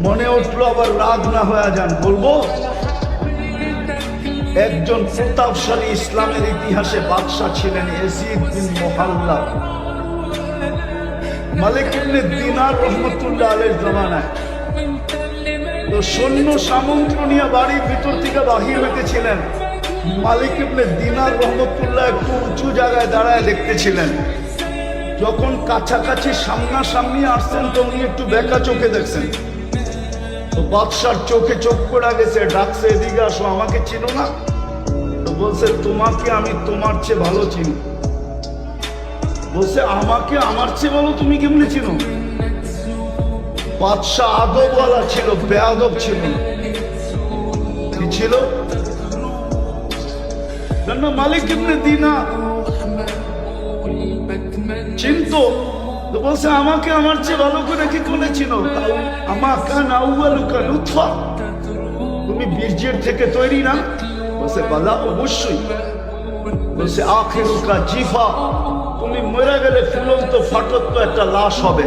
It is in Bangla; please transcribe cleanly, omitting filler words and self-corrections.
মনে উঠলো আবার রাগ না হয়ে যান, বলবো একজন প্রতাপশালী ইসলামের ইতিহাসে বাদশা ছিলেন ইয়াজিদ বিন মুহাল্লাব, মালিক ইবনে দিনার রহমতুল্লাহ আলাইহির জামানায়। তো সৈন্য সামন্ত নিয়ে বাড়ির ভিতর থেকে বাহির হইতেছিলেন। মালিক ইবনে দিনার রহমতুল্লাহ একটু উঁচু জায়গায় দাঁড়ায় দেখতেছিলেন। যখন কাছাকাছি সামনাসামনি আসছেন তো উনি একটু বেঁকা চোখে দেখছেন। তো বাদশার চোখে চোখ পড়া গেছে, ডাকছে এদিকে আসো, আমাকে চিনো না? তো বলছে তোমাকে আমি তোমার চেয়ে ভালো চিনি। বলছে আমাকে আমার চেয়ে ভালো তুমি কেমনে চিনো? বাদশাহ আদবওয়ালা ছিল, বেয়াদব ছিল। কি ছিল? মালিক ইবনে দিনার চিনতো। তো বলছে আমাকে আমার চেয়ে ভালো করে কি করে চিনো? তুমি বীর্যের থেকে তৈরি না? বলছে বালা, অবশ্যই। বলছে আখিরুকা জিফা, তুমি মরে গেলে ফুলন্ত ফাটত তো একটা লাশ হবে।